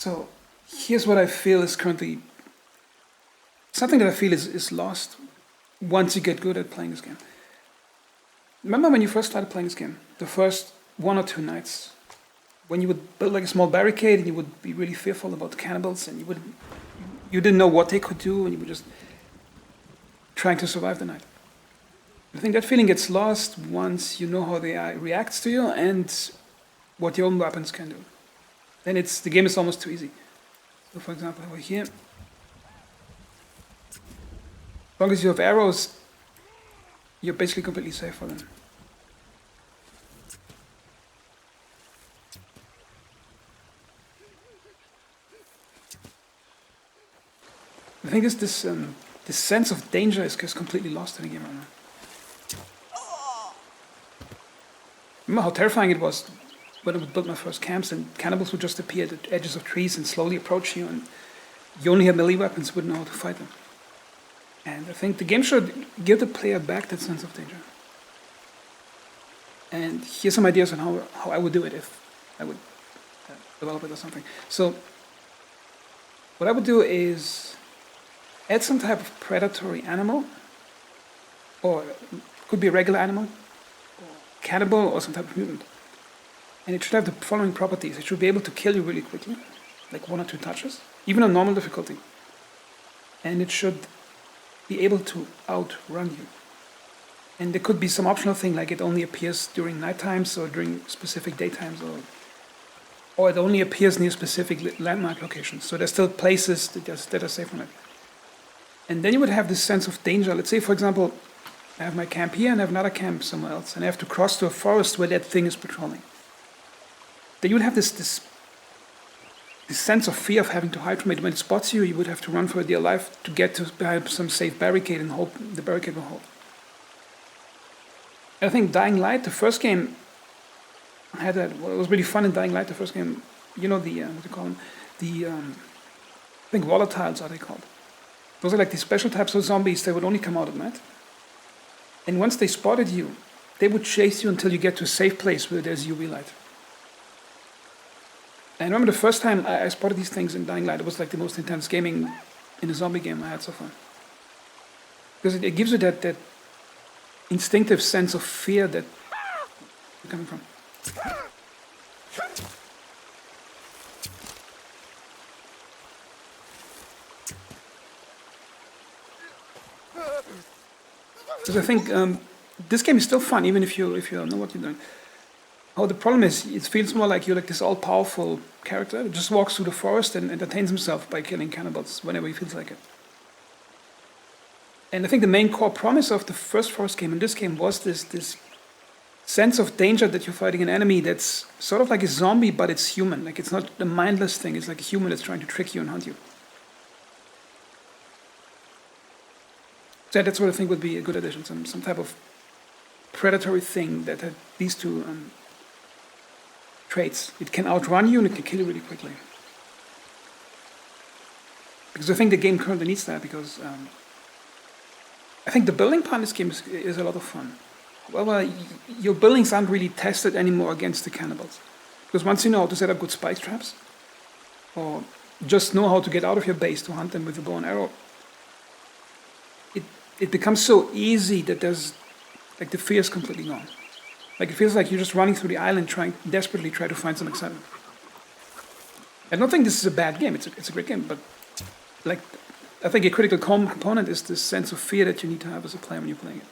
So here's what I feel is currently something that I feel is lost once you get good at playing this game. Remember when you first started playing this game, the first 1 or 2 nights, when you would build like a small barricade and you would be really fearful about the cannibals and you didn't know what they could do and you were just trying to survive the night. I think that feeling gets lost once you know how the AI reacts to you and what your own weapons can do. Then the game is almost too easy. So for example, over here, as long as you have arrows, you're basically completely safe for them. I think this sense of danger is completely lost in the game right now. Remember how terrifying it was when I would build my first camps and cannibals would just appear at the edges of trees and slowly approach you and you only have melee weapons, wouldn't know how to fight them. And I think the game should give the player back that sense of danger. And here's some ideas on how I would do it if I would develop it or something. So what I would do is add some type of predatory animal, or it could be a regular animal, or cannibal, or some type of mutant. And it should have the following properties. It should be able to kill you really quickly, like 1 or 2 touches, even on normal difficulty. And it should be able to outrun you. And there could be some optional thing, like it only appears during night times or during specific daytimes, or it only appears near specific landmark locations. So there's still places that are safe from it. And then you would have this sense of danger. Let's say, for example, I have my camp here and I have another camp somewhere else, and I have to cross to a forest where that thing is patrolling. Then you would have this sense of fear of having to hide from it. When it spots you, you would have to run for dear life to get to behind some safe barricade and hope the barricade will hold. I think Dying Light, the first game, had that. Well, it was really fun in Dying Light, the first game. You know what do you call them? I think volatiles are they called. Those are like these special types of zombies that would only come out at night. And once they spotted you, they would chase you until you get to a safe place where there's UV light. And I remember the first time I spotted these things in Dying Light, it was like the most intense gaming in a zombie game I had so far. Because it gives you that instinctive sense of fear that you're coming from. Because I think this game is still fun, even if you know what you're doing. Oh, the problem is, it feels more like you're like this all-powerful character who just walks through the forest and entertains himself by killing cannibals whenever he feels like it. And I think the main core promise of the first Forest game and this game was this sense of danger that you're fighting an enemy that's sort of like a zombie, but it's human. Like it's not a mindless thing. It's like a human that's trying to trick you and hunt you. So that's what I think would be a good addition. Some type of predatory thing that had these two traits. It can outrun you and it can kill you really quickly. Because I think the game currently needs that, because I think the building part in this game is a lot of fun. Well, your buildings aren't really tested anymore against the cannibals. Because once you know how to set up good spike traps, or just know how to get out of your base to hunt them with a bow and arrow, it becomes so easy that there's, like, the fear is completely gone. Like, it feels like you're just running through the island desperately trying to find some excitement. I don't think this is a bad game, it's a great game, but like, I think a critical component is this sense of fear that you need to have as a player when you're playing it.